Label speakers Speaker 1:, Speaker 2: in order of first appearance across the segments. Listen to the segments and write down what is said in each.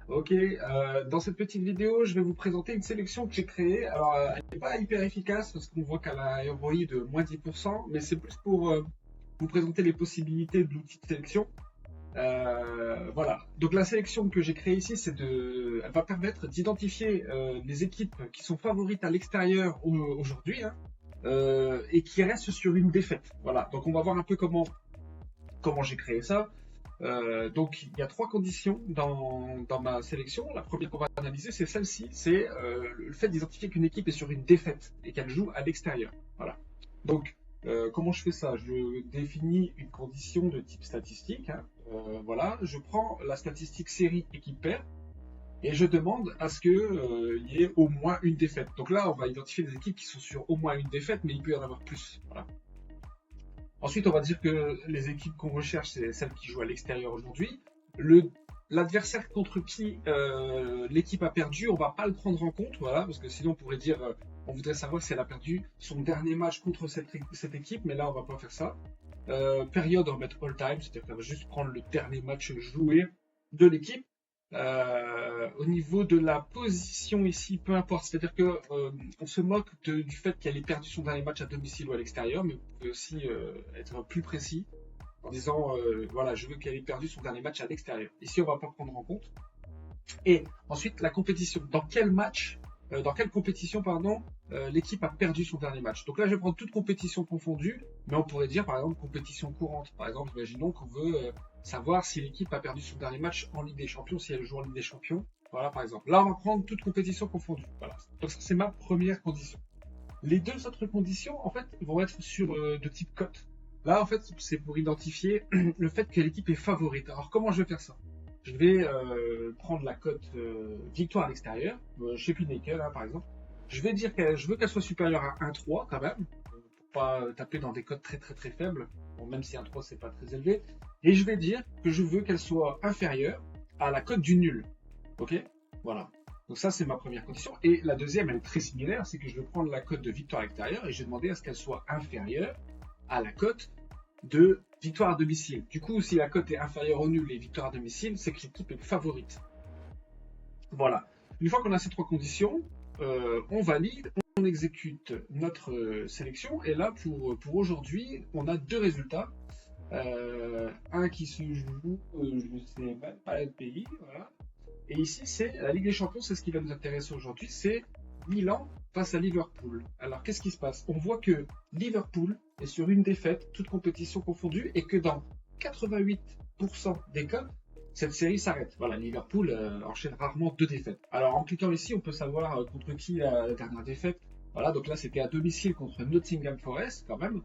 Speaker 1: Ok, dans cette petite vidéo, je vais vous présenter une sélection que j'ai créée. Alors, elle n'est pas hyper efficace parce qu'on voit qu'elle a un ROI de moins 10%, mais c'est plus pour vous présenter les possibilités de l'outil de sélection. Voilà. Donc, la sélection que j'ai créée ici, elle va permettre d'identifier les équipes qui sont favorites à l'extérieur aujourd'hui, hein, et qui restent sur une défaite. Voilà. Donc, on va voir un peu comment j'ai créé ça. Donc il y a trois conditions dans ma sélection. La première qu'on va analyser, c'est celle-ci, c'est le fait d'identifier qu'une équipe est sur une défaite et qu'elle joue à l'extérieur. Voilà. Donc comment je fais ça? Je définis une condition de type statistique, hein. Voilà, je prends la statistique série équipe paire et je demande à ce qu'il y ait au moins une défaite. Donc là, on va identifier des équipes qui sont sur au moins une défaite, mais il peut y en avoir plus. Voilà. Ensuite, on va dire que les équipes qu'on recherche, c'est celles qui jouent à l'extérieur aujourd'hui. L'adversaire contre qui l'équipe a perdu, on va pas le prendre en compte, voilà, parce que sinon on pourrait dire, on voudrait savoir si elle a perdu son dernier match contre cette équipe, mais là on va pas faire ça. Période, on va mettre all time, c'est-à-dire qu'on va juste prendre le dernier match joué de l'équipe. Au niveau de la position ici, peu importe, c'est-à-dire que on se moque du fait qu'elle ait perdu son dernier match à domicile ou à l'extérieur, mais on peut aussi être plus précis en disant voilà, je veux qu'elle ait perdu son dernier match à l'extérieur. Ici, on va pas prendre en compte. Et ensuite, la compétition. Dans quelle compétition, pardon, l'équipe a perdu son dernier match. Donc là, je vais prendre toute compétition confondue, mais on pourrait dire, par exemple, compétition courante. Par exemple, imaginons qu'on veut savoir si l'équipe a perdu son dernier match en Ligue des Champions, si elle joue en Ligue des Champions. Voilà, par exemple. Là, on va prendre toute compétition confondue. Voilà. Donc ça, c'est ma première condition. Les deux autres conditions, en fait, vont être sur de type cote. Là, en fait, c'est pour identifier le fait que l'équipe est favorite. Alors, comment je vais faire ça? Je vais prendre la cote victoire à l'extérieur, chez Pinnacle, hein, par exemple. Je veux qu'elle soit supérieure à 1,3 quand même, pour pas taper dans des cotes très très très faibles, bon, même si 1,3 c'est pas très élevé. Et je vais dire que je veux qu'elle soit inférieure à la cote du nul. Ok? Voilà. Donc ça, c'est ma première condition. Et la deuxième, elle est très similaire, c'est que je vais prendre la cote de victoire à l'extérieur et je vais demander à ce qu'elle soit inférieure à la cote de victoire à domicile. Du coup, si la cote est inférieure au nul et victoire à domicile, c'est que l'équipe est favorite. Voilà. Une fois qu'on a ces trois conditions, on valide, on exécute notre sélection. Et là, pour aujourd'hui, on a deux résultats. Un qui se joue, je ne sais même pas le pays, voilà. Et ici, c'est la Ligue des Champions, c'est ce qui va nous intéresser aujourd'hui, c'est Milan face à Liverpool. Alors, qu'est-ce qui se passe? On voit que Liverpool est sur une défaite, toute compétition confondue, et que dans 88% des cas, cette série s'arrête. Voilà, Liverpool enchaîne rarement deux défaites. Alors, en cliquant ici, on peut savoir contre qui la dernière défaite. Voilà, donc là, c'était à domicile contre Nottingham Forest, quand même.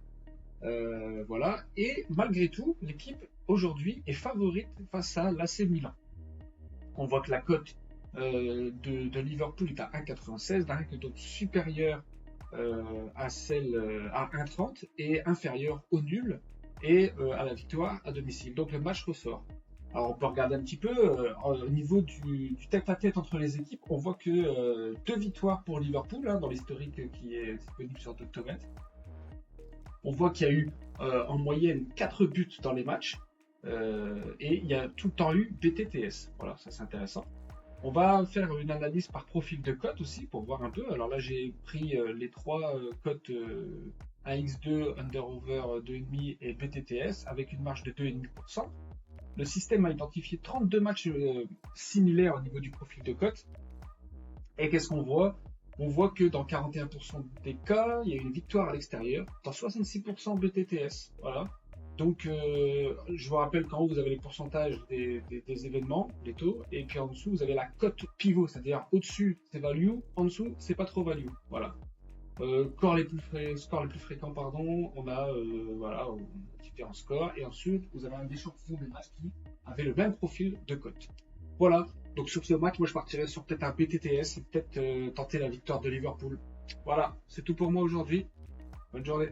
Speaker 1: Voilà, et malgré tout, l'équipe aujourd'hui est favorite face à l'AC Milan. On voit que la cote de Liverpool est à 1,96, donc supérieure à celle à 1,30 et inférieure au nul et à la victoire à domicile. Donc le match ressort. Alors on peut regarder un petit peu au niveau du tête-à-tête entre les équipes. On voit que deux victoires pour Liverpool hein, dans l'historique qui est disponible sur Doctomet. On voit qu'il y a eu en moyenne 4 buts dans les matchs. Et il y a tout le temps eu BTTS. Voilà, ça c'est intéressant. On va faire une analyse par profil de cote aussi pour voir un peu. Alors là, j'ai pris les trois cotes 1x2, under-over 2,5 et BTTS avec une marge de 2,5%. Le système a identifié 32 matchs similaires au niveau du profil de cote. Et qu'est-ce qu'on voit? On voit que dans 41% des cas, il y a une victoire à l'extérieur. Dans 66% BTTS. Voilà. Donc, je vous rappelle qu'en haut, vous avez les pourcentages des événements, les taux, et puis en dessous, vous avez la cote pivot, c'est-à-dire au-dessus, c'est value, en dessous, c'est pas trop value. Voilà. Scores les plus fréquents, pardon, on a voilà, différents scores, et ensuite, vous avez un échantillon des matchs qui avaient le même profil de cote. Voilà. Donc, sur ce match, moi, je partirais sur peut-être un BTTS et peut-être tenter la victoire de Liverpool. Voilà. C'est tout pour moi aujourd'hui. Bonne journée.